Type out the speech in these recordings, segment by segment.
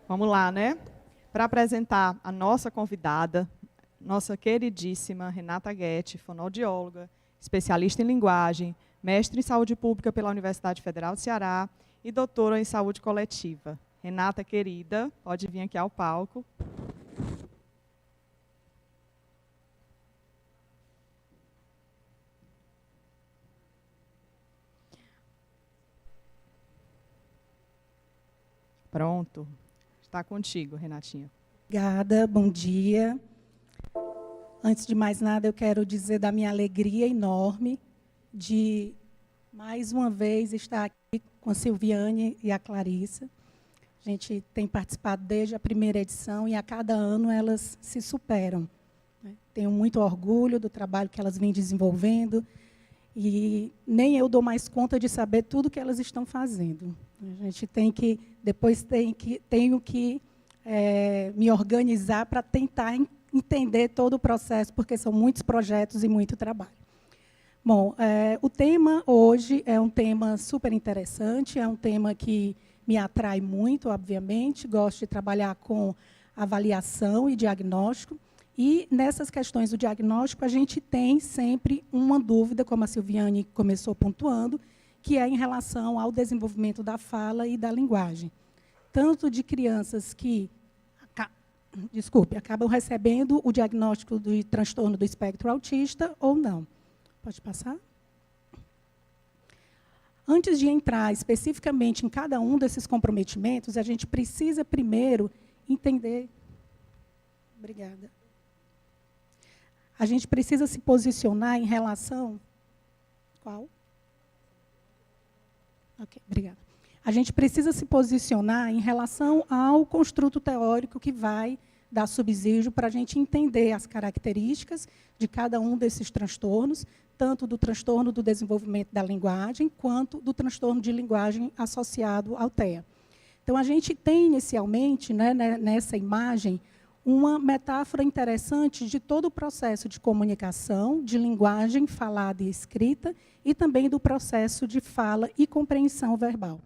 Vamos lá, né? Para apresentar a nossa convidada, nossa queridíssima Renata Guetti, fonoaudióloga, especialista em linguagem, mestre em saúde pública pela Universidade Federal do Ceará e doutora em saúde coletiva. Renata, querida, pode vir aqui ao palco. Pronto. Está contigo, Renatinha. Obrigada, bom dia. Antes de mais nada, eu quero dizer da minha alegria enorme de, mais uma vez, estar aqui com a Silviane e a Clarissa. A gente tem participado desde a primeira edição e, a cada ano, elas se superam. Tenho muito orgulho do trabalho que elas vêm desenvolvendo e nem eu dou mais conta de saber tudo que elas estão fazendo. A gente tem que, depois tenho que me organizar para tentar entender todo o processo, porque são muitos projetos e muito trabalho. Bom, o tema hoje é um tema super interessante, é um tema que me atrai muito, obviamente, gosto de trabalhar com avaliação e diagnóstico, e nessas questões do diagnóstico a gente tem sempre uma dúvida, como a Silviane começou pontuando, que é em relação ao desenvolvimento da fala e da linguagem. Tanto de crianças que acabam recebendo o diagnóstico do transtorno do espectro autista ou não. Pode passar? Antes de entrar especificamente em cada um desses comprometimentos, a gente precisa primeiro entender... Obrigada. A gente precisa se posicionar em relação... Qual? Ok, obrigada. A gente precisa se posicionar em relação ao construto teórico que vai dar subsídio para a gente entender as características de cada um desses transtornos, tanto do transtorno do desenvolvimento da linguagem, quanto do transtorno de linguagem associado ao TEA. Então, a gente tem, inicialmente, né, nessa imagem, uma metáfora interessante de todo o processo de comunicação, de linguagem falada e escrita, e também do processo de fala e compreensão verbal.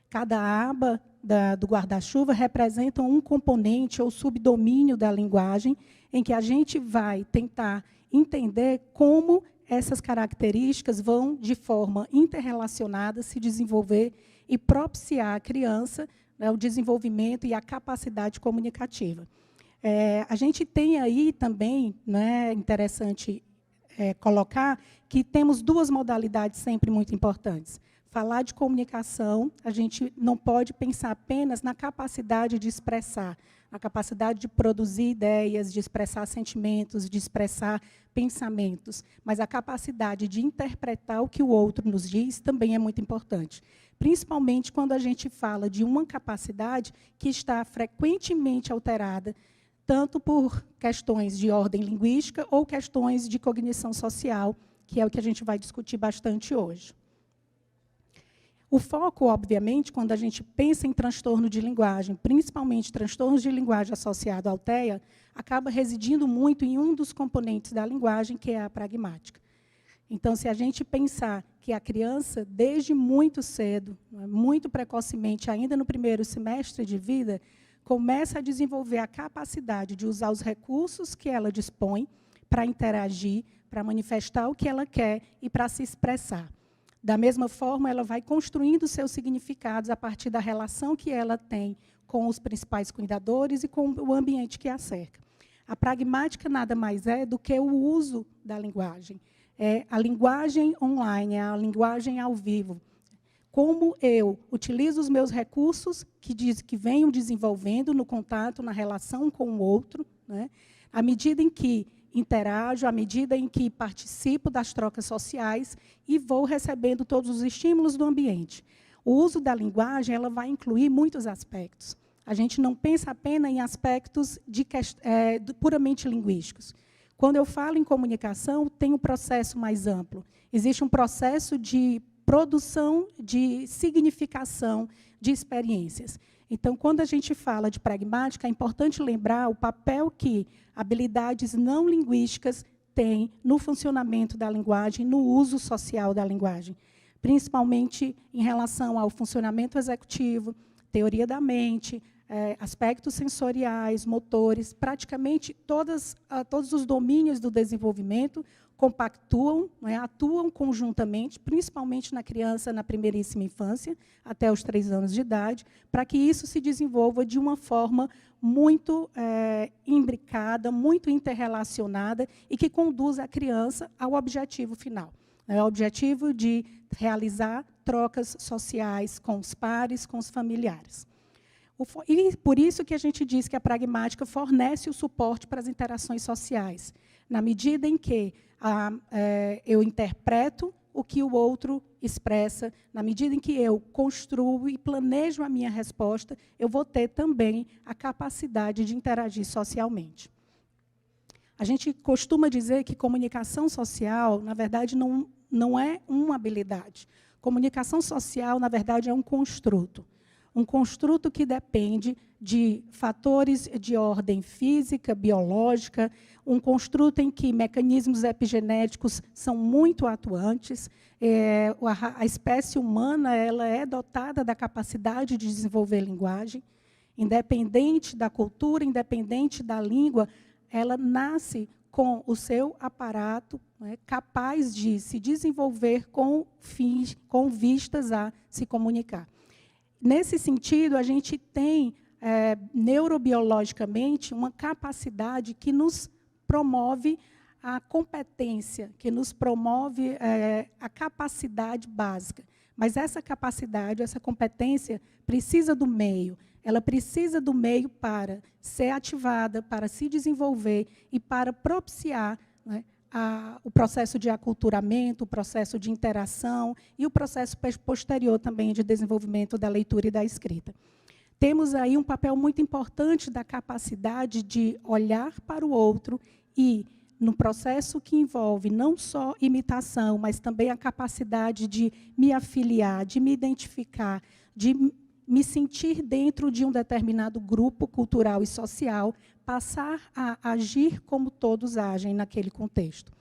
Cada aba do guarda-chuva representa um componente ou subdomínio da linguagem em que a gente vai tentar entender como essas características vão, de forma interrelacionada, se desenvolver e propiciar à criança, né, o desenvolvimento e a capacidade comunicativa. A gente tem aí também, né, interessante colocar, que temos duas modalidades sempre muito importantes. Falar de comunicação, a gente não pode pensar apenas na capacidade de expressar, na capacidade de produzir ideias, de expressar sentimentos, de expressar pensamentos, mas a capacidade de interpretar o que o outro nos diz também é muito importante. Principalmente quando a gente fala de uma capacidade que está frequentemente alterada, tanto por questões de ordem linguística ou questões de cognição social, que é o que a gente vai discutir bastante hoje. O foco, obviamente, quando a gente pensa em transtorno de linguagem, principalmente transtornos de linguagem associado ao TEA, acaba residindo muito em um dos componentes da linguagem, que é a pragmática. Então, se a gente pensar que a criança, desde muito cedo, muito precocemente, ainda no primeiro semestre de vida, começa a desenvolver a capacidade de usar os recursos que ela dispõe para interagir, para manifestar o que ela quer e para se expressar. Da mesma forma, ela vai construindo seus significados a partir da relação que ela tem com os principais cuidadores e com o ambiente que a cerca. A pragmática nada mais é do que o uso da linguagem. É a linguagem online, é a linguagem ao vivo. Como eu utilizo os meus recursos que venho desenvolvendo no contato, na relação com o outro, né, à medida em que interajo, à medida em que participo das trocas sociais e vou recebendo todos os estímulos do ambiente. O uso da linguagem ela vai incluir muitos aspectos. A gente não pensa apenas em aspectos puramente linguísticos. Quando eu falo em comunicação, tem um processo mais amplo. Existe um processo de produção de significação de experiências. Então, quando a gente fala de pragmática, é importante lembrar o papel que habilidades não linguísticas têm no funcionamento da linguagem, no uso social da linguagem, principalmente em relação ao funcionamento executivo, teoria da mente, aspectos sensoriais, motores, praticamente todos os domínios do desenvolvimento compactuam, atuam conjuntamente, principalmente na criança na primeiríssima infância, até os 3 anos de idade, para que isso se desenvolva de uma forma muito imbricada, muito interrelacionada e que conduza a criança ao objetivo final. O objetivo de realizar trocas sociais com os pares, com os familiares. E por isso que a gente diz que a pragmática fornece o suporte para as interações sociais, na medida em que eu interpreto o que o outro expressa, na medida em que eu construo e planejo a minha resposta, eu vou ter também a capacidade de interagir socialmente. A gente costuma dizer que comunicação social, na verdade, não é uma habilidade. Comunicação social, na verdade, é um construto. Um construto que depende de fatores de ordem física, biológica, um construto em que mecanismos epigenéticos são muito atuantes. A espécie humana ela é dotada da capacidade de desenvolver linguagem. Independente da cultura, independente da língua, ela nasce com o seu aparato capaz de se desenvolver com vistas a se comunicar. Nesse sentido, a gente tem, neurobiologicamente, uma capacidade que nos promove a competência, que nos promove a capacidade básica. Mas essa capacidade, essa competência, precisa do meio. Ela precisa do meio para ser ativada, para se desenvolver e para propiciar o processo de aculturamento, o processo de interação e o processo posterior também de desenvolvimento da leitura e da escrita. Temos aí um papel muito importante da capacidade de olhar para o outro e, no processo que envolve não só imitação, mas também a capacidade de me afiliar, de me identificar, de me sentir dentro de um determinado grupo cultural e social, passar a agir como todos agem naquele contexto.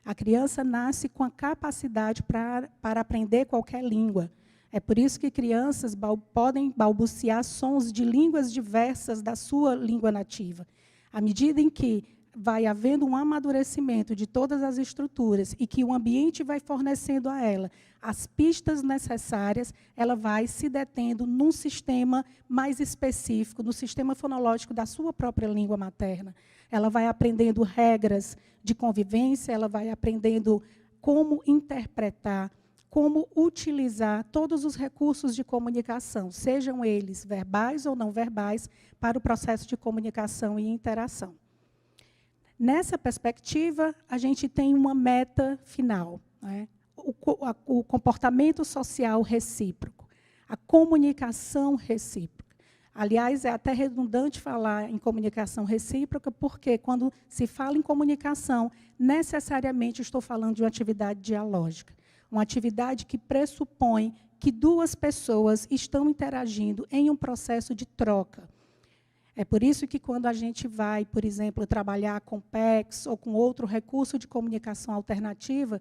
A criança nasce com a capacidade para aprender qualquer língua. É por isso que crianças podem balbuciar sons de línguas diversas da sua língua nativa. À medida em que vai havendo um amadurecimento de todas as estruturas e que o ambiente vai fornecendo a ela as pistas necessárias, ela vai se detendo num sistema mais específico, no sistema fonológico da sua própria língua materna. Ela vai aprendendo regras de convivência, ela vai aprendendo como interpretar, como utilizar todos os recursos de comunicação, sejam eles verbais ou não verbais, para o processo de comunicação e interação. Nessa perspectiva, a gente tem uma meta final, o comportamento social recíproco, a comunicação recíproca. Aliás, é até redundante falar em comunicação recíproca, porque quando se fala em comunicação, necessariamente estou falando de uma atividade dialógica, uma atividade que pressupõe que 2 pessoas estão interagindo em um processo de troca. É por isso que, quando a gente vai, por exemplo, trabalhar com PECs ou com outro recurso de comunicação alternativa,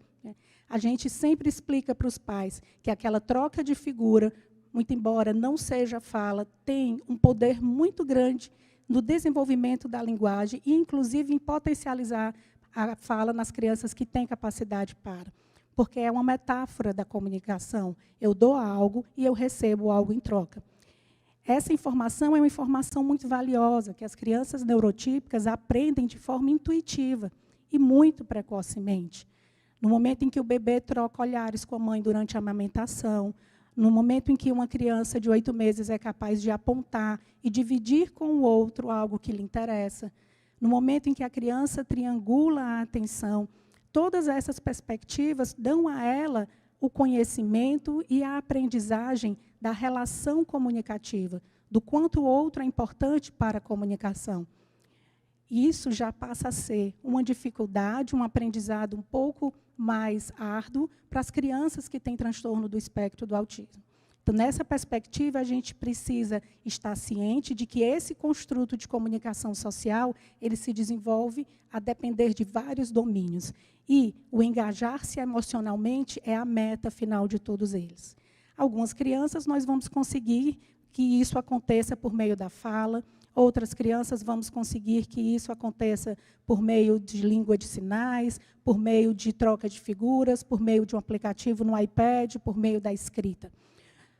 a gente sempre explica para os pais que aquela troca de figura, muito embora não seja fala, tem um poder muito grande no desenvolvimento da linguagem e, inclusive, em potencializar a fala nas crianças que têm capacidade para. Porque é uma metáfora da comunicação. Eu dou algo e eu recebo algo em troca. Essa informação é uma informação muito valiosa, que as crianças neurotípicas aprendem de forma intuitiva e muito precocemente. No momento em que o bebê troca olhares com a mãe durante a amamentação, no momento em que uma criança de 8 meses é capaz de apontar e dividir com o outro algo que lhe interessa, no momento em que a criança triangula a atenção, todas essas perspectivas dão a ela o conhecimento e a aprendizagem da relação comunicativa, do quanto o outro é importante para a comunicação. Isso já passa a ser uma dificuldade, um aprendizado um pouco mais árduo para as crianças que têm transtorno do espectro do autismo. Então, nessa perspectiva, a gente precisa estar ciente de que esse construto de comunicação social, ele se desenvolve a depender de vários domínios. E o engajar-se emocionalmente é a meta final de todos eles. Algumas crianças nós vamos conseguir que isso aconteça por meio da fala. Outras crianças vamos conseguir que isso aconteça por meio de língua de sinais, por meio de troca de figuras, por meio de um aplicativo no iPad, por meio da escrita.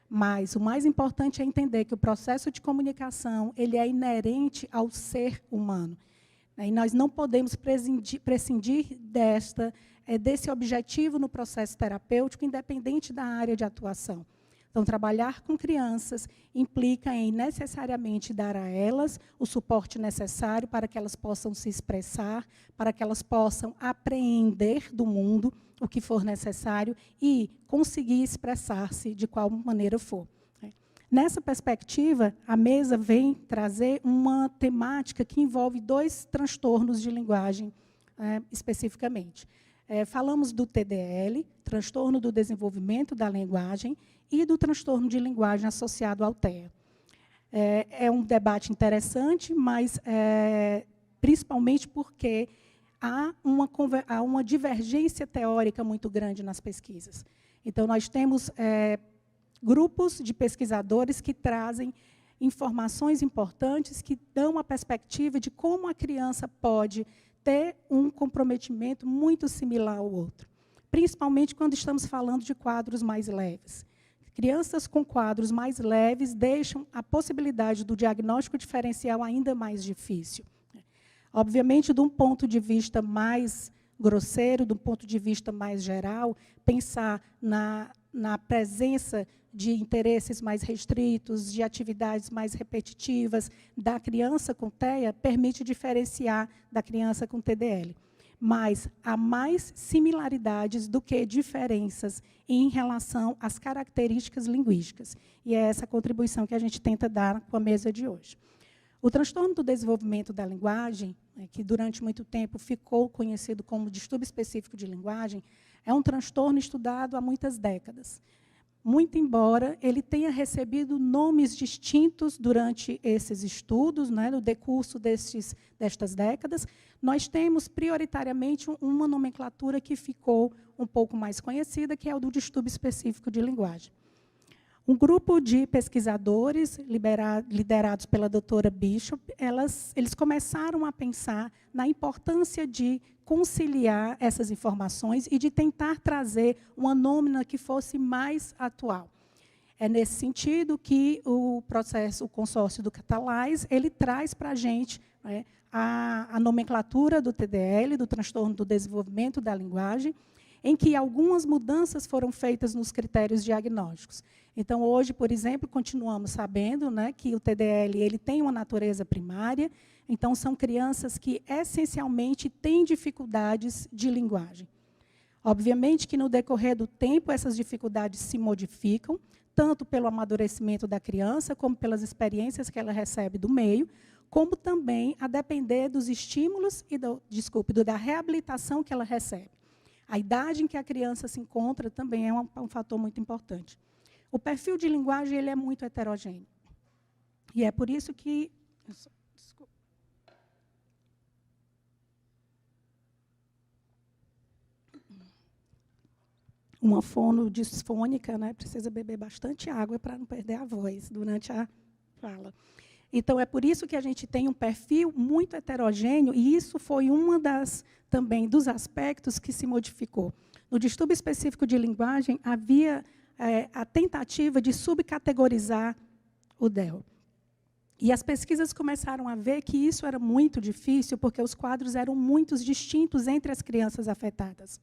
Mas o mais importante é entender que o processo de comunicação ele é inerente ao ser humano. E nós não podemos prescindir desse objetivo no processo terapêutico, independente da área de atuação. Então, trabalhar com crianças implica em necessariamente dar a elas o suporte necessário para que elas possam se expressar, para que elas possam apreender do mundo o que for necessário e conseguir expressar-se de qual maneira for. Nessa perspectiva, a mesa vem trazer uma temática que envolve 2 transtornos de linguagem, especificamente. Falamos do TDL, transtorno do desenvolvimento da linguagem, e do transtorno de linguagem associado ao TEA. É um debate interessante, mas principalmente porque há uma divergência teórica muito grande nas pesquisas. Então, nós temos grupos de pesquisadores que trazem informações importantes, que dão a perspectiva de como a criança pode ter um comprometimento muito similar ao outro, principalmente quando estamos falando de quadros mais leves. Crianças com quadros mais leves deixam a possibilidade do diagnóstico diferencial ainda mais difícil. Obviamente, de um ponto de vista mais grosseiro, de um ponto de vista mais geral, pensar na presença de interesses mais restritos, de atividades mais repetitivas da criança com TEA, permite diferenciar da criança com TDL. Mas há mais similaridades do que diferenças em relação às características linguísticas. E é essa contribuição que a gente tenta dar com a mesa de hoje. O transtorno do desenvolvimento da linguagem, que durante muito tempo ficou conhecido como distúrbio específico de linguagem, é um transtorno estudado há muitas décadas. Muito embora ele tenha recebido nomes distintos durante esses estudos, no decurso destas décadas, nós temos prioritariamente uma nomenclatura que ficou um pouco mais conhecida, que é o do distúrbio específico de linguagem. Um grupo de pesquisadores, liderados pela doutora Bishop, eles começaram a pensar na importância de conciliar essas informações e de tentar trazer uma nômina que fosse mais atual. É nesse sentido que o consórcio do Catalyze, ele traz para a gente a nomenclatura do TDL, do transtorno do desenvolvimento da linguagem, em que algumas mudanças foram feitas nos critérios diagnósticos. Então, hoje, por exemplo, continuamos sabendo que o TDL ele tem uma natureza primária, então são crianças que, essencialmente, têm dificuldades de linguagem. Obviamente que, no decorrer do tempo, essas dificuldades se modificam, tanto pelo amadurecimento da criança, como pelas experiências que ela recebe do meio, como também a depender dos estímulos e da reabilitação que ela recebe. A idade em que a criança se encontra também é um fator muito importante. O perfil de linguagem ele é muito heterogêneo. E é por isso que... Desculpa. Uma fono disfônica, precisa beber bastante água para não perder a voz durante a fala. Então, é por isso que a gente tem um perfil muito heterogêneo, e isso foi também dos aspectos que se modificou. No distúrbio específico de linguagem, havia a tentativa de subcategorizar o DEL. E as pesquisas começaram a ver que isso era muito difícil, porque os quadros eram muito distintos entre as crianças afetadas.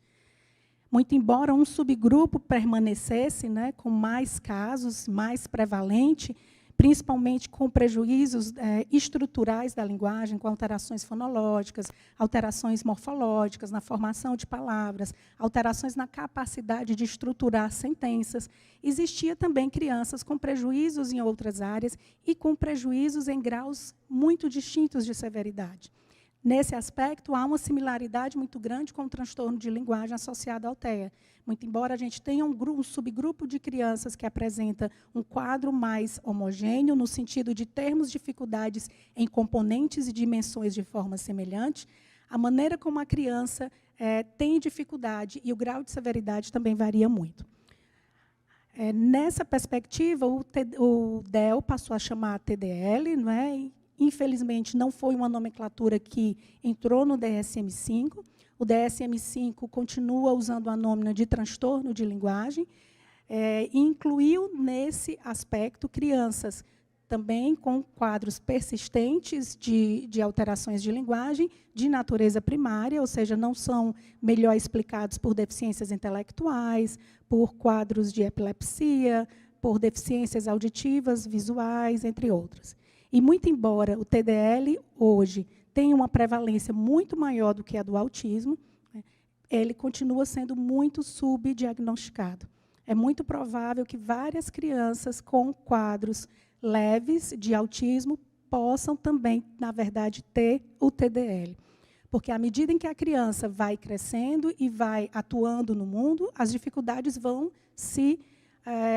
Muito embora um subgrupo permanecesse com mais casos, mais prevalente, principalmente com prejuízos estruturais da linguagem, com alterações fonológicas, alterações morfológicas na formação de palavras, alterações na capacidade de estruturar sentenças. Existia também crianças com prejuízos em outras áreas e com prejuízos em graus muito distintos de severidade. Nesse aspecto, há uma similaridade muito grande com o transtorno de linguagem associado ao TEA. Muito embora a gente tenha um subgrupo de crianças que apresenta um quadro mais homogêneo, no sentido de termos dificuldades em componentes e dimensões de forma semelhante, a maneira como a criança tem dificuldade e o grau de severidade também varia muito. Nessa perspectiva, o DEL passou a chamar TDL, não é? E, infelizmente, não foi uma nomenclatura que entrou no DSM-5. O DSM-5 continua usando a nômina de transtorno de linguagem, e incluiu nesse aspecto crianças também com quadros persistentes de alterações de linguagem de natureza primária, ou seja, não são melhor explicados por deficiências intelectuais, por quadros de epilepsia, por deficiências auditivas, visuais, entre outras. E, muito embora o TDL, hoje, tenha uma prevalência muito maior do que a do autismo, ele continua sendo muito subdiagnosticado. É muito provável que várias crianças com quadros leves de autismo possam também, na verdade, ter o TDL. Porque, à medida em que a criança vai crescendo e vai atuando no mundo, as dificuldades vão se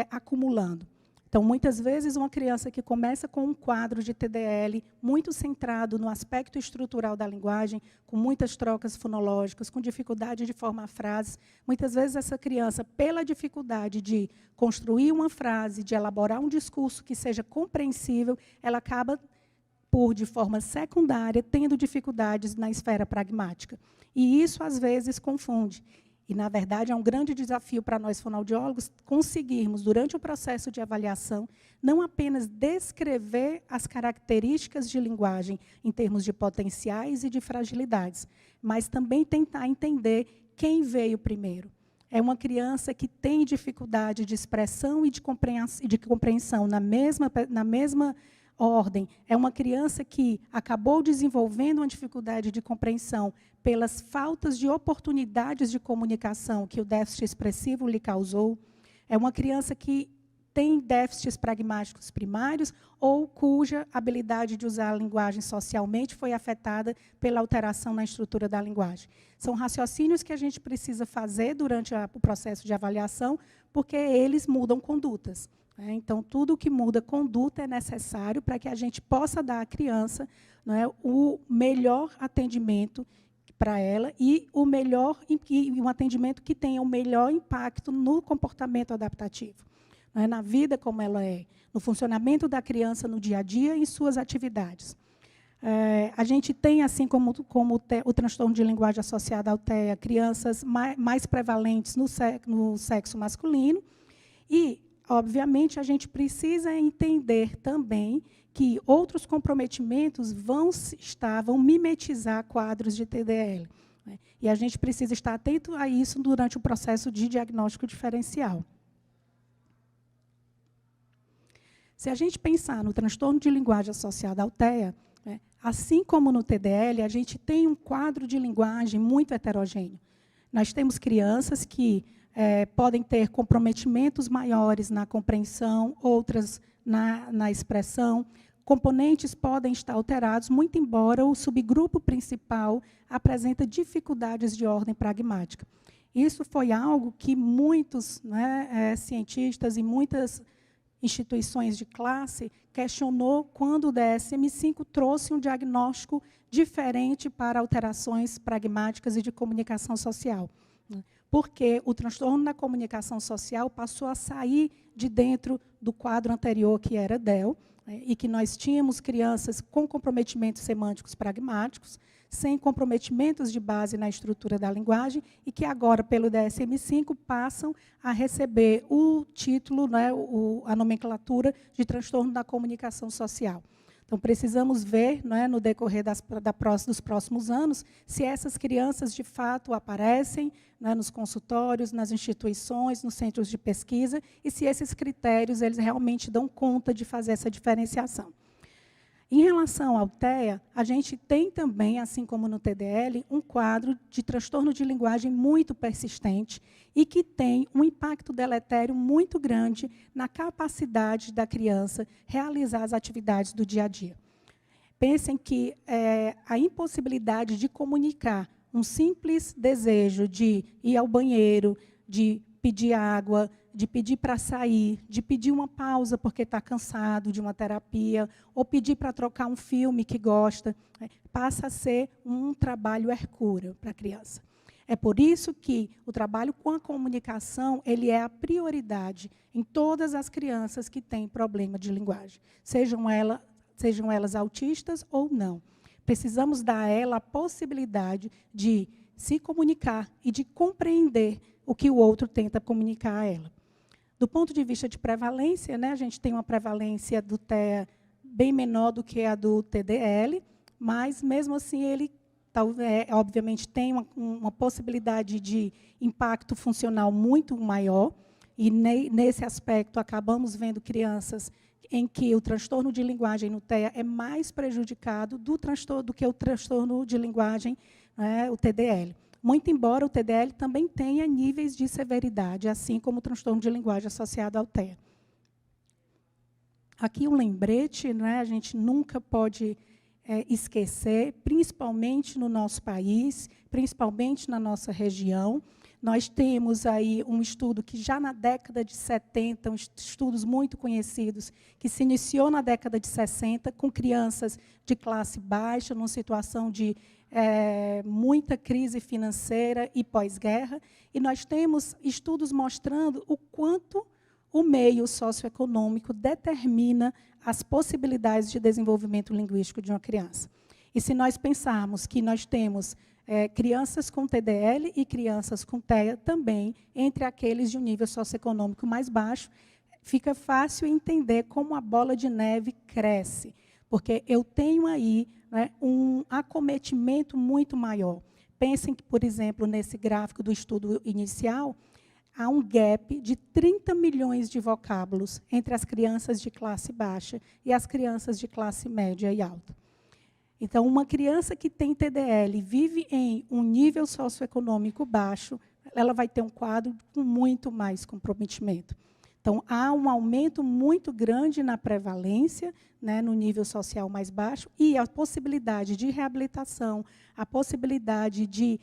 acumulando. Então, muitas vezes, uma criança que começa com um quadro de TDL muito centrado no aspecto estrutural da linguagem, com muitas trocas fonológicas, com dificuldade de formar frases, muitas vezes essa criança, pela dificuldade de construir uma frase, de elaborar um discurso que seja compreensível, ela acaba, de forma secundária, tendo dificuldades na esfera pragmática. E isso, às vezes, confunde. E, na verdade, é um grande desafio para nós fonoaudiólogos conseguirmos, durante o processo de avaliação, não apenas descrever as características de linguagem em termos de potenciais e de fragilidades, mas também tentar entender quem veio primeiro. É uma criança que tem dificuldade de expressão e de compreensão na mesma ordem. É uma criança que acabou desenvolvendo uma dificuldade de compreensão pelas faltas de oportunidades de comunicação que o déficit expressivo lhe causou. É uma criança que tem déficits pragmáticos primários ou cuja habilidade de usar a linguagem socialmente foi afetada pela alteração na estrutura da linguagem. São raciocínios que a gente precisa fazer durante o processo de avaliação, porque eles mudam condutas. Então, tudo que muda conduta é necessário para que a gente possa dar à criança, não é, o melhor atendimento para ela e um atendimento que tenha o melhor impacto no comportamento adaptativo, não é, na vida como ela é, no funcionamento da criança no dia a dia e em suas atividades. A gente tem, assim como o transtorno de linguagem associado ao TEA, crianças mais prevalentes no sexo masculino e, obviamente, a gente precisa entender também que outros comprometimentos vão mimetizar quadros de TDL. Né? E a gente precisa estar atento a isso durante o processo de diagnóstico diferencial. Se a gente pensar no transtorno de linguagem associado ao TEA, né, assim como no TDL, a gente tem um quadro de linguagem muito heterogêneo. Nós temos crianças que podem ter comprometimentos maiores na compreensão, outras na expressão. Componentes podem estar alterados, muito embora o subgrupo principal apresente dificuldades de ordem pragmática. Isso foi algo que muitos cientistas e muitas instituições de classe questionou quando o DSM-5 trouxe um diagnóstico diferente para alterações pragmáticas e de comunicação social. Porque o transtorno da comunicação social passou a sair de dentro do quadro anterior, que era DEL, e que nós tínhamos crianças com comprometimentos semânticos pragmáticos, sem comprometimentos de base na estrutura da linguagem, e que agora, pelo DSM-5, passam a receber o título, a nomenclatura de transtorno da comunicação social. Então, precisamos ver, no decorrer dos próximos anos, se essas crianças, de fato, aparecem nos consultórios, nas instituições, nos centros de pesquisa, e se esses critérios eles realmente dão conta de fazer essa diferenciação. Em relação ao TEA, a gente tem também, assim como no TDL, um quadro de transtorno de linguagem muito persistente e que tem um impacto deletério muito grande na capacidade da criança realizar as atividades do dia a dia. Pensem que a impossibilidade de comunicar um simples desejo de ir ao banheiro, de pedir água, de pedir para sair, de pedir uma pausa porque está cansado de uma terapia, ou pedir para trocar um filme que gosta, passa a ser um trabalho hercúleo para a criança. É por isso que o trabalho com a comunicação ele é a prioridade em todas as crianças que têm problema de linguagem, sejam elas autistas ou não. Precisamos dar a ela a possibilidade de se comunicar e de compreender o que o outro tenta comunicar a ela. Do ponto de vista de prevalência, né, a gente tem uma prevalência do TEA bem menor do que a do TDL, mas, mesmo assim, ele, obviamente, tem uma possibilidade de impacto funcional muito maior, e, nesse aspecto, acabamos vendo crianças em que o transtorno de linguagem no TEA é mais prejudicado do que o transtorno de linguagem, né, o TDL. Muito embora o TDL também tenha níveis de severidade, assim como o transtorno de linguagem associado ao TEA. Aqui um lembrete, né, a gente nunca pode esquecer, principalmente no nosso país, principalmente na nossa região. Nós temos aí um estudo que já na década de 70, estudos muito conhecidos, que se iniciou na década de 60, com crianças de classe baixa, numa situação de muita crise financeira e pós-guerra, e nós temos estudos mostrando o quanto o meio socioeconômico determina as possibilidades de desenvolvimento linguístico de uma criança. E se nós pensarmos que nós temos crianças com TDL e crianças com TEA também, entre aqueles de um nível socioeconômico mais baixo, fica fácil entender como a bola de neve cresce, porque eu tenho aí, né, um acometimento muito maior. Pensem que, por exemplo, nesse gráfico do estudo inicial, há um gap de 30 milhões de vocábulos entre as crianças de classe baixa e as crianças de classe média e alta. Então, uma criança que tem TDL e vive em um nível socioeconômico baixo, ela vai ter um quadro com muito mais comprometimento. Então, há um aumento muito grande na prevalência, né, no nível social mais baixo, e a possibilidade de reabilitação, a possibilidade de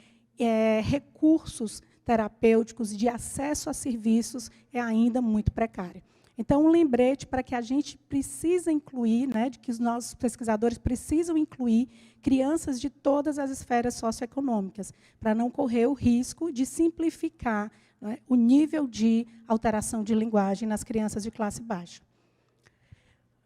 recursos terapêuticos, de acesso a serviços, é ainda muito precária. Então, um lembrete para que a gente precisa incluir, né, de que os nossos pesquisadores precisam incluir crianças de todas as esferas socioeconômicas, para não correr o risco de simplificar, né, o nível de alteração de linguagem nas crianças de classe baixa.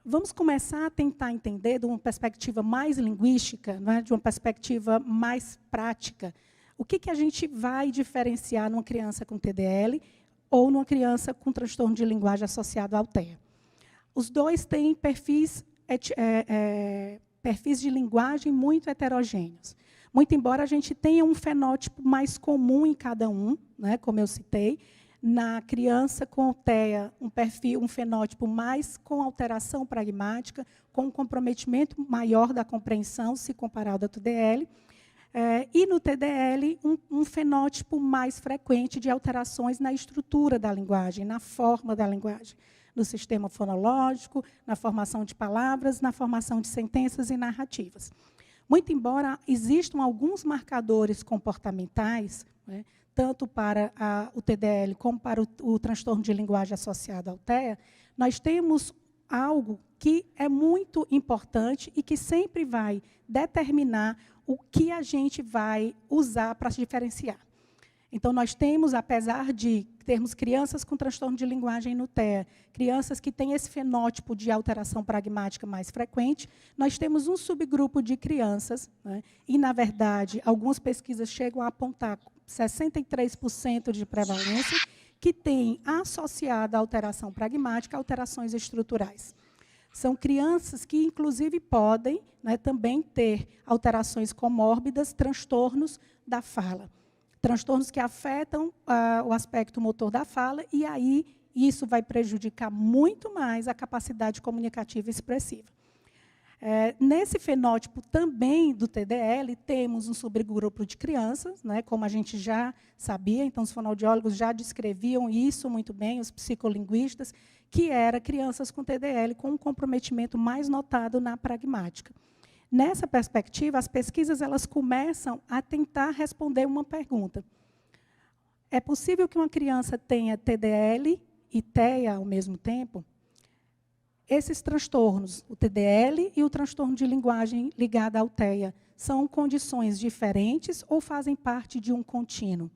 Vamos começar a tentar entender, de uma perspectiva mais linguística, né, de uma perspectiva mais prática, o que a gente vai diferenciar numa criança com TDL ou numa criança com transtorno de linguagem associado ao TEA. Os dois têm perfis de linguagem muito heterogêneos. Muito embora a gente tenha um fenótipo mais comum em cada um, né, como eu citei, na criança com TEA, um fenótipo mais com alteração pragmática, com um comprometimento maior da compreensão, se comparado ao TDL, e no TDL, um fenótipo mais frequente de alterações na estrutura da linguagem, na forma da linguagem, no sistema fonológico, na formação de palavras, na formação de sentenças e narrativas. Muito embora existam alguns marcadores comportamentais, né, tanto para o TDL como para o transtorno de linguagem associado ao TEA, nós temos algo que é muito importante e que sempre vai determinar o que a gente vai usar para se diferenciar. Então, nós temos, apesar de termos crianças com transtorno de linguagem no TEA, crianças que têm esse fenótipo de alteração pragmática mais frequente, nós temos um subgrupo de crianças, né, e, na verdade, algumas pesquisas chegam a apontar 63% de prevalência, que tem associada à alteração pragmática alterações estruturais. São crianças que, inclusive, podem, né, também ter alterações comórbidas, transtornos da fala. Transtornos que afetam o aspecto motor da fala, e aí isso vai prejudicar muito mais a capacidade comunicativa expressiva. Nesse fenótipo também do TDL, temos um subgrupo de crianças, né, como a gente já sabia, então os fonoaudiólogos já descreviam isso muito bem, os psicolinguistas, que eram crianças com TDL com um comprometimento mais notado na pragmática. Nessa perspectiva, as pesquisas elas começam a tentar responder uma pergunta. É possível que uma criança tenha TDL e TEA ao mesmo tempo? Esses transtornos, o TDL e o transtorno de linguagem ligado à TEA, são condições diferentes ou fazem parte de um contínuo?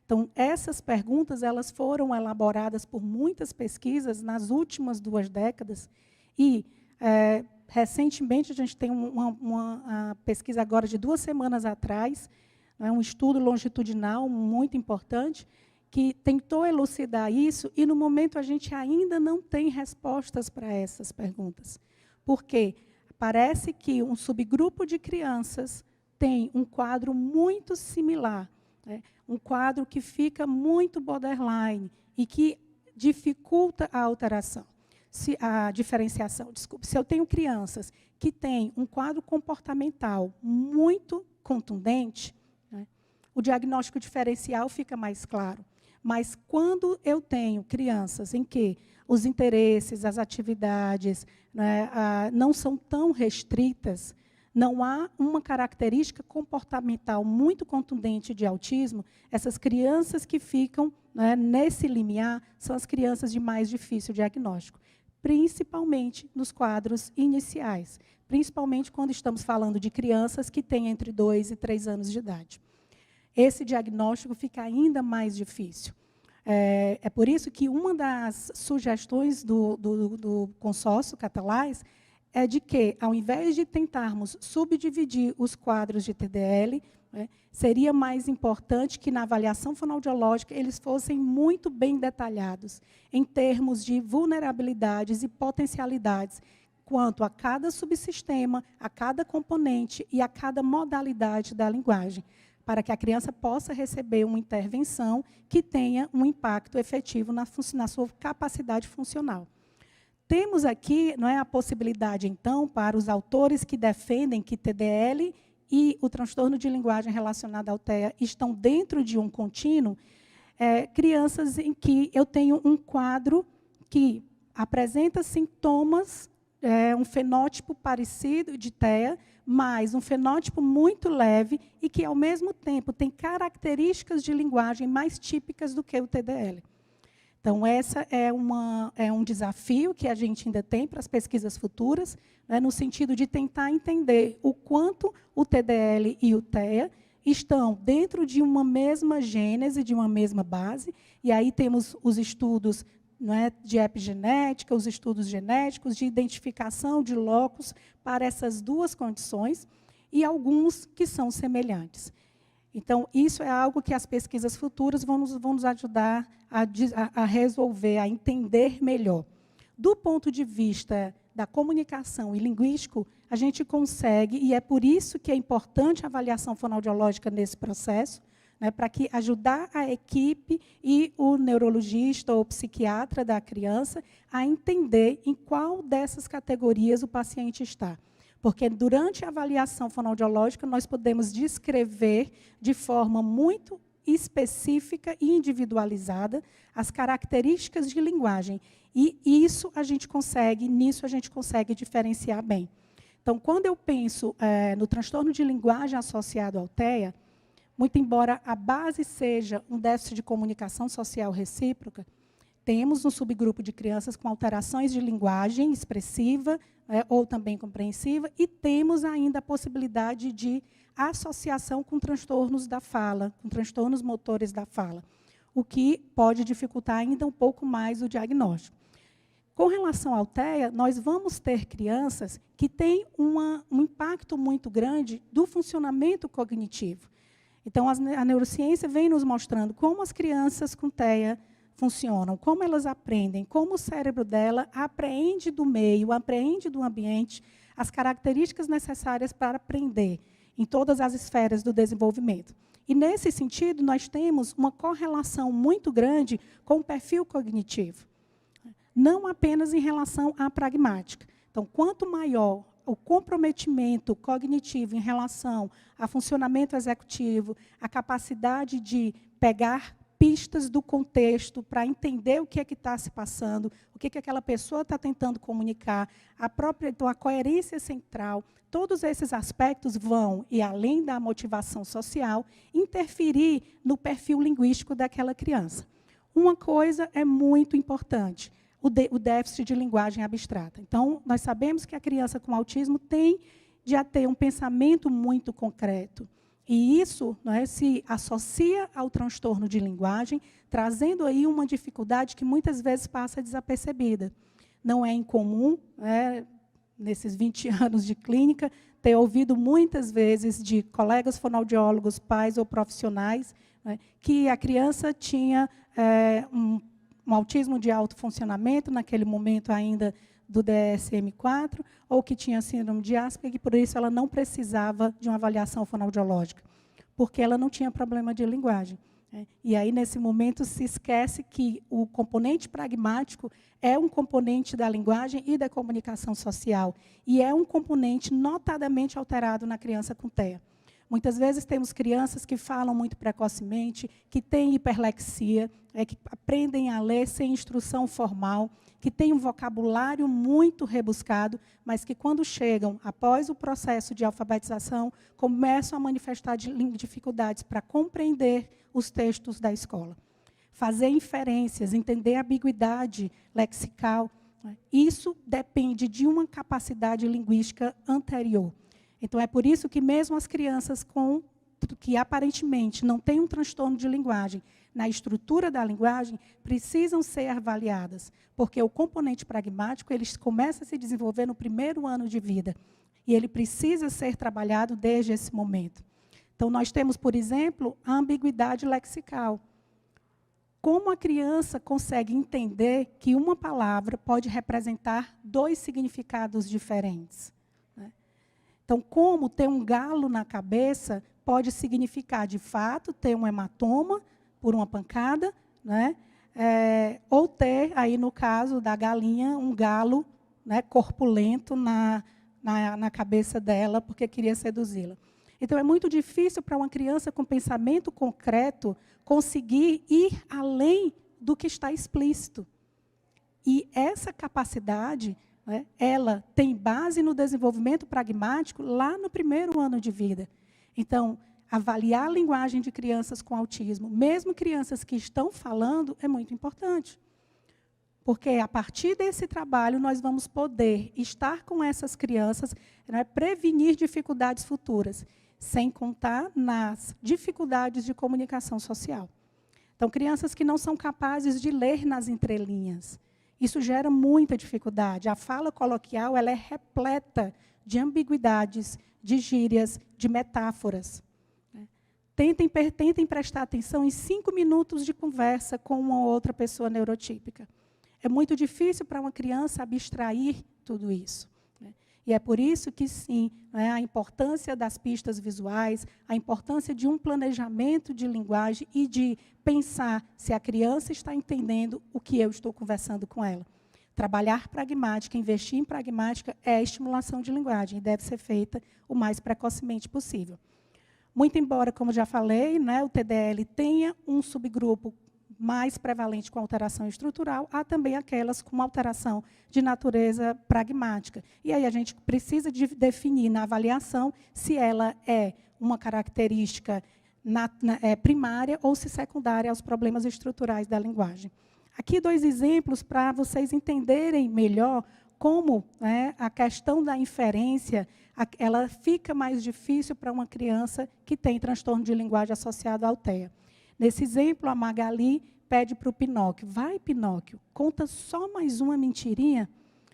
Então, essas perguntas elas foram elaboradas por muitas pesquisas nas últimas 2 décadas e, recentemente, a gente tem uma pesquisa agora de 2 semanas atrás, um estudo longitudinal muito importante, que tentou elucidar isso, e, no momento, a gente ainda não tem respostas para essas perguntas. Por quê? Parece que um subgrupo de crianças tem um quadro muito similar, né? Um quadro que fica muito borderline e que dificulta a alteração, a diferenciação. Desculpe, se eu tenho crianças que têm um quadro comportamental muito contundente, né, o diagnóstico diferencial fica mais claro. Mas quando eu tenho crianças em que os interesses, as atividades, né, não são tão restritas, não há uma característica comportamental muito contundente de autismo, essas crianças que ficam, né, nesse limiar são as crianças de mais difícil diagnóstico, principalmente nos quadros iniciais, principalmente quando estamos falando de crianças que têm entre 2 e 3 anos de idade. Esse diagnóstico fica ainda mais difícil. É por isso que uma das sugestões do consórcio Catalyze é de que, ao invés de tentarmos subdividir os quadros de TDL, né, seria mais importante que, na avaliação fonoaudiológica, eles fossem muito bem detalhados, em termos de vulnerabilidades e potencialidades, quanto a cada subsistema, a cada componente e a cada modalidade da linguagem, para que a criança possa receber uma intervenção que tenha um impacto efetivo na sua capacidade funcional. Temos aqui, não é, a possibilidade, então, para os autores que defendem que TDL e o transtorno de linguagem relacionado ao TEA estão dentro de um contínuo, crianças em que eu tenho um quadro que apresenta sintomas, um fenótipo parecido de TEA, mas um fenótipo muito leve e que, ao mesmo tempo, tem características de linguagem mais típicas do que o TDL. Então, essa é um desafio que a gente ainda tem para as pesquisas futuras, né, no sentido de tentar entender o quanto o TDL e o TEA estão dentro de uma mesma gênese, de uma mesma base, e aí temos os estudos, não é, de epigenética, os estudos genéticos, de identificação de locus para essas 2 condições, e alguns que são semelhantes. Então, isso é algo que as pesquisas futuras vão nos ajudar a resolver, a entender melhor. Do ponto de vista da comunicação e linguístico, a gente consegue, e é por isso que é importante a avaliação fonoaudiológica nesse processo, né, para que ajudar a equipe e o neurologista ou psiquiatra da criança a entender em qual dessas categorias o paciente está. Porque, durante a avaliação fonoaudiológica, nós podemos descrever de forma muito específica e individualizada as características de linguagem. E nisso a gente consegue diferenciar bem. Então, quando eu penso no transtorno de linguagem associado ao TEA, muito embora a base seja um déficit de comunicação social recíproca, temos um subgrupo de crianças com alterações de linguagem expressiva, ou também compreensiva, e temos ainda a possibilidade de associação com transtornos da fala, com transtornos motores da fala, o que pode dificultar ainda um pouco mais o diagnóstico. Com relação ao TEA, nós vamos ter crianças que têm um impacto muito grande do funcionamento cognitivo. Então, a neurociência vem nos mostrando como as crianças com TEA funcionam, como elas aprendem, como o cérebro dela apreende do meio, apreende do ambiente, as características necessárias para aprender em todas as esferas do desenvolvimento. E, nesse sentido, nós temos uma correlação muito grande com o perfil cognitivo, não apenas em relação à pragmática. Então, quanto maior o comprometimento cognitivo em relação ao funcionamento executivo, a capacidade de pegar pistas do contexto para entender o que é que está se passando, o que é que aquela pessoa está tentando comunicar, então, a coerência central, todos esses aspectos vão, e além da motivação social, interferir no perfil linguístico daquela criança. Uma coisa é muito importante: o déficit de linguagem abstrata. Então, nós sabemos que a criança com autismo tende a ter um pensamento muito concreto. E isso, né, se associa ao transtorno de linguagem, trazendo aí uma dificuldade que muitas vezes passa desapercebida. Não é incomum, né, nesses 20 anos de clínica, ter ouvido muitas vezes de colegas fonoaudiólogos, pais ou profissionais, né, que a criança tinha um autismo de alto funcionamento, naquele momento ainda do DSM-4, ou que tinha síndrome de Asperger, e por isso ela não precisava de uma avaliação fonoaudiológica, porque ela não tinha problema de linguagem. E aí, nesse momento, se esquece que o componente pragmático é um componente da linguagem e da comunicação social, e é um componente notadamente alterado na criança com TEA. Muitas vezes temos crianças que falam muito precocemente, que têm hiperlexia, que aprendem a ler sem instrução formal, que têm um vocabulário muito rebuscado, mas que, quando chegam, após o processo de alfabetização, começam a manifestar dificuldades para compreender os textos da escola. Fazer inferências, entender a ambiguidade lexical, isso depende de uma capacidade linguística anterior. Então, é por isso que mesmo as crianças que aparentemente não têm um transtorno de linguagem, na estrutura da linguagem, precisam ser avaliadas, porque o componente pragmático ele começa a se desenvolver no primeiro ano de vida, e ele precisa ser trabalhado desde esse momento. Então, nós temos, por exemplo, a ambiguidade lexical. Como a criança consegue entender que uma palavra pode representar 2 significados diferentes? Então, como ter um galo na cabeça pode significar, de fato, ter um hematoma por uma pancada, né? Ou ter, aí no caso da galinha, um galo, né, corpulento na cabeça dela, porque queria seduzi-la. Então, é muito difícil para uma criança com pensamento concreto conseguir ir além do que está explícito. E essa capacidade, né, ela tem base no desenvolvimento pragmático lá no primeiro ano de vida. Então, avaliar a linguagem de crianças com autismo, mesmo crianças que estão falando, é muito importante. Porque, a partir desse trabalho, nós vamos poder estar com essas crianças, né, prevenir dificuldades futuras, sem contar nas dificuldades de comunicação social. Então, crianças que não são capazes de ler nas entrelinhas. Isso gera muita dificuldade. A fala coloquial ela é repleta de ambiguidades, de gírias, de metáforas. Tentem prestar atenção em 5 minutos de conversa com uma outra pessoa neurotípica. É muito difícil para uma criança abstrair tudo isso. E é por isso que, sim, a importância das pistas visuais, a importância de um planejamento de linguagem e de pensar se a criança está entendendo o que eu estou conversando com ela. Trabalhar pragmática, investir em pragmática é a estimulação de linguagem e deve ser feita o mais precocemente possível. Muito embora, como já falei, né, o TDL tenha um subgrupo mais prevalente com alteração estrutural, há também aquelas com alteração de natureza pragmática. E aí a gente precisa definir na avaliação se ela é uma característica primária ou se secundária aos problemas estruturais da linguagem. Aqui 2 exemplos para vocês entenderem melhor como, né, a questão da inferência ela fica mais difícil para uma criança que tem transtorno de linguagem associado ao TEA. Nesse exemplo, a Magali pede para o Pinóquio, vai, Pinóquio, conta só mais uma mentirinha.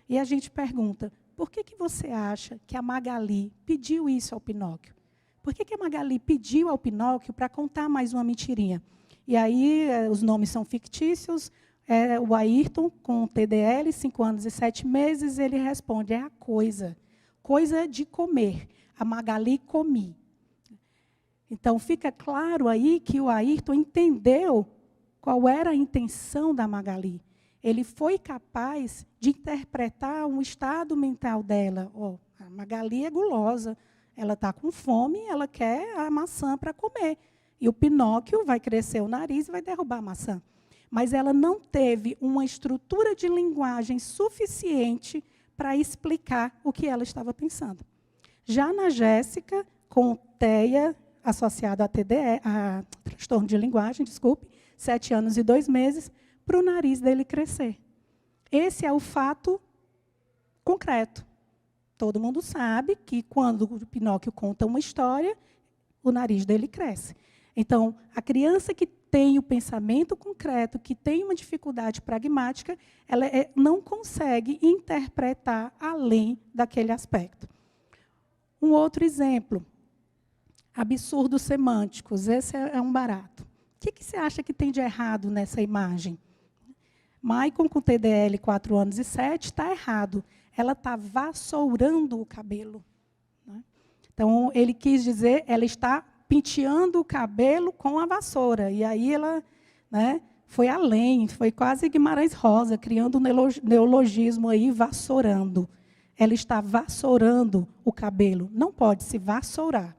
E a gente pergunta, por que você acha que a Magali pediu isso ao Pinóquio? Por que a Magali pediu ao Pinóquio para contar mais uma mentirinha? E aí, os nomes são fictícios, o Ayrton, com TDL, 5 anos e 7 meses, ele responde, é a coisa de comer. A Magali comi. Então, fica claro aí que o Ayrton entendeu qual era a intenção da Magali. Ele foi capaz de interpretar um estado mental dela. A Magali é gulosa, ela está com fome, ela quer a maçã para comer. E o Pinóquio vai crescer o nariz e vai derrubar a maçã. Mas ela não teve uma estrutura de linguagem suficiente para explicar o que ela estava pensando. Já na Jéssica, com TEA, associado a TDE, a transtorno de linguagem, 7 anos e 2 meses, para o nariz dele crescer. Esse é o fato concreto. Todo mundo sabe que, quando o Pinóquio conta uma história, o nariz dele cresce. Então, a criança que tem o pensamento concreto, que tem uma dificuldade pragmática, ela não consegue interpretar além daquele aspecto. Um outro exemplo, absurdos semânticos. Esse é um barato. O que você acha que tem de errado nessa imagem? Maicon, com TDL 4 anos e 7, está errado. Ela está vassourando o cabelo. Né? Então, ele quis dizer, ela está penteando o cabelo com a vassoura. E aí ela, né, foi além, foi quase Guimarães Rosa, criando um neologismo aí, vassourando. Ela está vassourando o cabelo. Não pode se vassourar.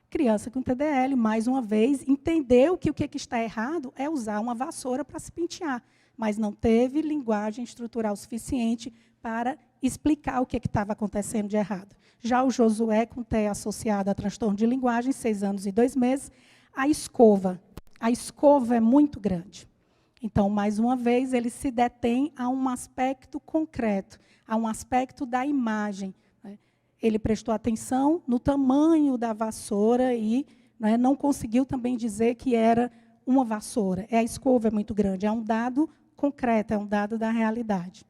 Criança com TDL, mais uma vez, entendeu que o que está errado é usar uma vassoura para se pentear, mas não teve linguagem estrutural suficiente para explicar o que estava acontecendo de errado. Já o Josué, com TEA associado a transtorno de linguagem, 6 anos e 2 meses, a escova. A escova é muito grande. Então, mais uma vez, ele se detém a um aspecto concreto, a um aspecto da imagem. Né? Ele prestou atenção no tamanho da vassoura e, né, não conseguiu também dizer que era uma vassoura. A escova é muito grande, é um dado concreto, é um dado da realidade.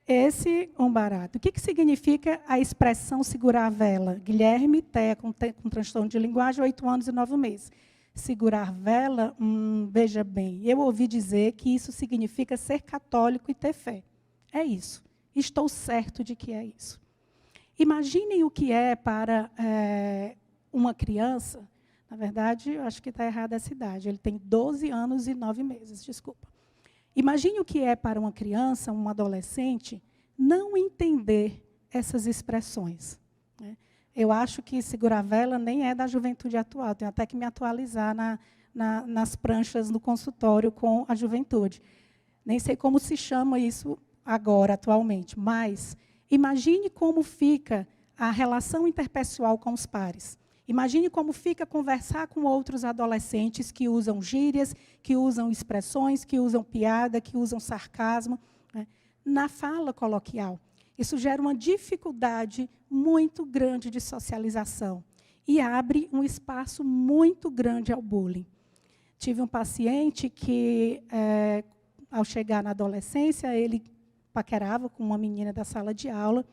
Esse é um barato. O que significa a expressão segurar a vela? Guilherme, TEA, com transtorno de linguagem, 8 anos e 9 meses. Segurar vela, veja bem, eu ouvi dizer que isso significa ser católico e ter fé. É isso. Estou certo de que é isso. Imaginem o que é para uma criança. Na verdade, eu acho que está errada essa idade. Ele tem 12 anos e 9 meses, desculpa. Imagine o que é para uma criança, um adolescente, não entender essas expressões. Né? Eu acho que segurar vela nem é da juventude atual. Tenho até que me atualizar nas pranchas no consultório com a juventude. Nem sei como se chama isso agora, atualmente. Mas imagine como fica a relação interpessoal com os pares. Imagine como fica conversar com outros adolescentes que usam gírias, que usam expressões, que usam piada, que usam sarcasmo, né, na fala coloquial. Isso gera uma dificuldade muito grande de socialização e abre um espaço muito grande ao bullying. Tive um paciente que, ao chegar na adolescência, ele paquerava com uma menina da sala de aula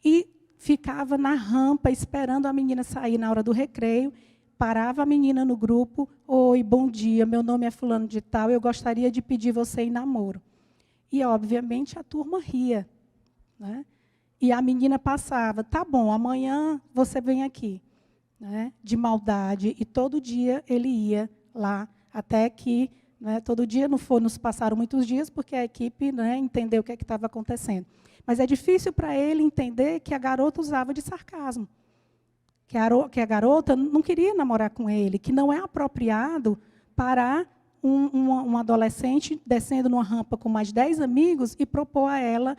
e ficava na rampa esperando a menina sair na hora do recreio, parava a menina no grupo, oi, bom dia, meu nome é fulano de tal, eu gostaria de pedir você em namoro. E, obviamente, a turma ria. Né? E a menina passava, tá bom, amanhã você vem aqui. Né? De maldade, e todo dia ele ia lá, até que, né, todo dia nos passaram muitos dias, porque a equipe, né, entendeu o que estava acontecendo. Mas é difícil para ele entender que a garota usava de sarcasmo. Que a garota não queria namorar com ele, que não é apropriado para um adolescente descendo numa rampa com mais 10 amigos e propor a ela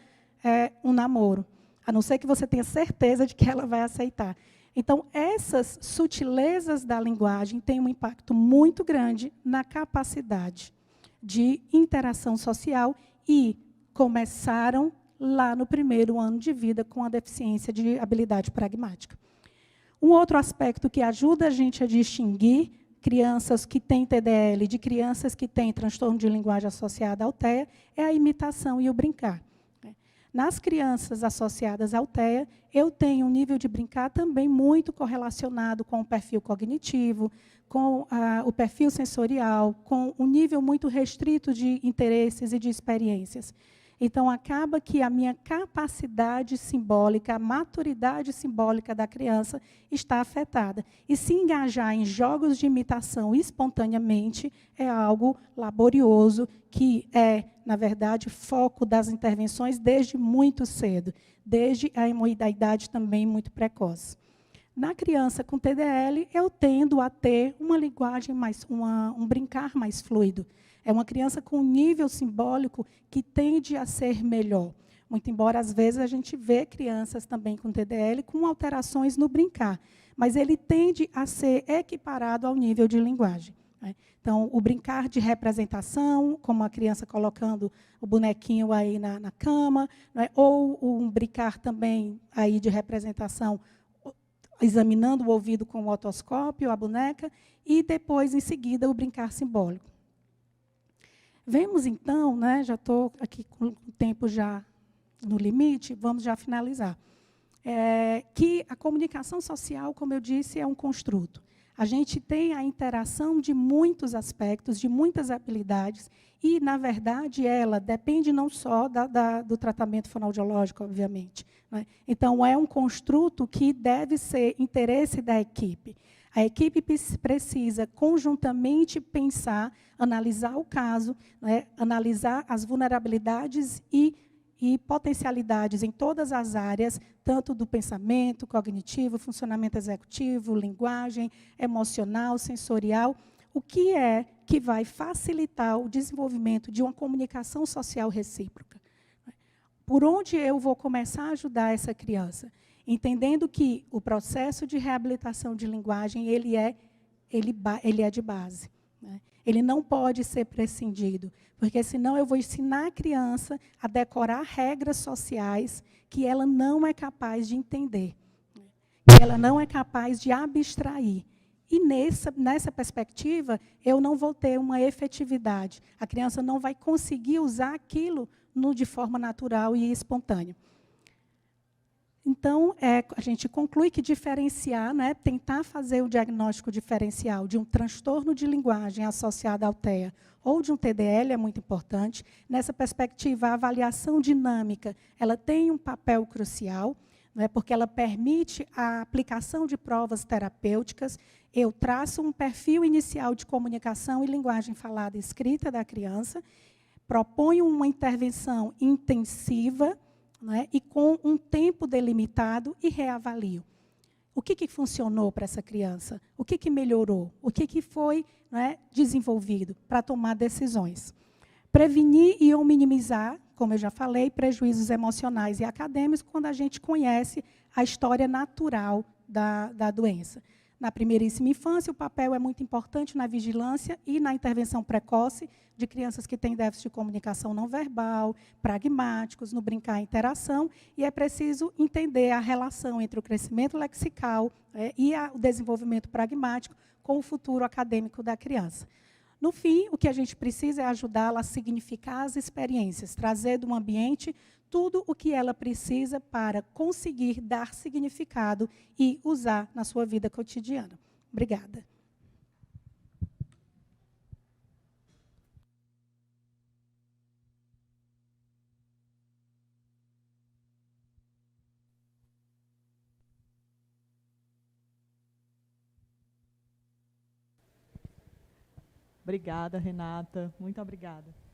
um namoro. A não ser que você tenha certeza de que ela vai aceitar. Então, essas sutilezas da linguagem têm um impacto muito grande na capacidade de interação social e começaram lá no primeiro ano de vida com a deficiência de habilidade pragmática. Um outro aspecto que ajuda a gente a distinguir crianças que têm TDL de crianças que têm transtorno de linguagem associada ao TEA é a imitação e o brincar. Nas crianças associadas ao TEA, eu tenho um nível de brincar também muito correlacionado com o perfil cognitivo, com o perfil sensorial, com um nível muito restrito de interesses e de experiências. Então, acaba que a minha capacidade simbólica, a maturidade simbólica da criança está afetada. E se engajar em jogos de imitação espontaneamente é algo laborioso, que é, na verdade, foco das intervenções desde muito cedo, desde a idade também muito precoce. Na criança com TDL, eu tendo a ter uma linguagem um brincar mais fluido. É uma criança com um nível simbólico que tende a ser melhor. Muito embora, às vezes, a gente vê crianças também com TDL com alterações no brincar. Mas ele tende a ser equiparado ao nível de linguagem. né? Então, o brincar de representação, como a criança colocando o bonequinho aí na cama, né? Ou um brincar também aí de representação, examinando o ouvido com o otoscópio, a boneca, e depois, em seguida, o brincar simbólico. Vemos, então, né, já estou aqui com o tempo já no limite, vamos já finalizar. Que a comunicação social, como eu disse, é um construto. A gente tem a interação de muitos aspectos, de muitas habilidades, e, na verdade, ela depende não só do tratamento fonoaudiológico, obviamente, né? Então, é um construto que deve ser interesse da equipe. A equipe precisa, conjuntamente, pensar, analisar o caso, né? Analisar as vulnerabilidades e potencialidades em todas as áreas, tanto do pensamento, cognitivo, funcionamento executivo, linguagem, emocional, sensorial, o que é que vai facilitar o desenvolvimento de uma comunicação social recíproca. Por onde eu vou começar a ajudar essa criança? Entendendo que o processo de reabilitação de linguagem, ele é de base, né? Ele não pode ser prescindido, porque senão eu vou ensinar a criança a decorar regras sociais que ela não é capaz de entender, que ela não é capaz de abstrair. E nessa perspectiva, eu não vou ter uma efetividade. A criança não vai conseguir usar aquilo de forma natural e espontânea. Então, a gente conclui que diferenciar, né, tentar fazer o diagnóstico diferencial de um transtorno de linguagem associado ao TEA ou de um TDL é muito importante. Nessa perspectiva, a avaliação dinâmica ela tem um papel crucial, né, porque ela permite a aplicação de provas terapêuticas. Eu traço um perfil inicial de comunicação e linguagem falada e escrita da criança, proponho uma intervenção intensiva, né, e com um tempo delimitado e reavalio. O que funcionou para essa criança? O que melhorou? O que foi, né, desenvolvido para tomar decisões? Prevenir e ou minimizar, como eu já falei, prejuízos emocionais e acadêmicos quando a gente conhece a história natural da doença. Na primeiríssima infância, o papel é muito importante na vigilância e na intervenção precoce de crianças que têm déficit de comunicação não verbal, pragmáticos, no brincar e interação, e é preciso entender a relação entre o crescimento lexical e o desenvolvimento pragmático com o futuro acadêmico da criança. No fim, o que a gente precisa é ajudá-la a significar as experiências, trazer do ambiente tudo o que ela precisa para conseguir dar significado e usar na sua vida cotidiana. Obrigada. Obrigada, Renata. Muito obrigada.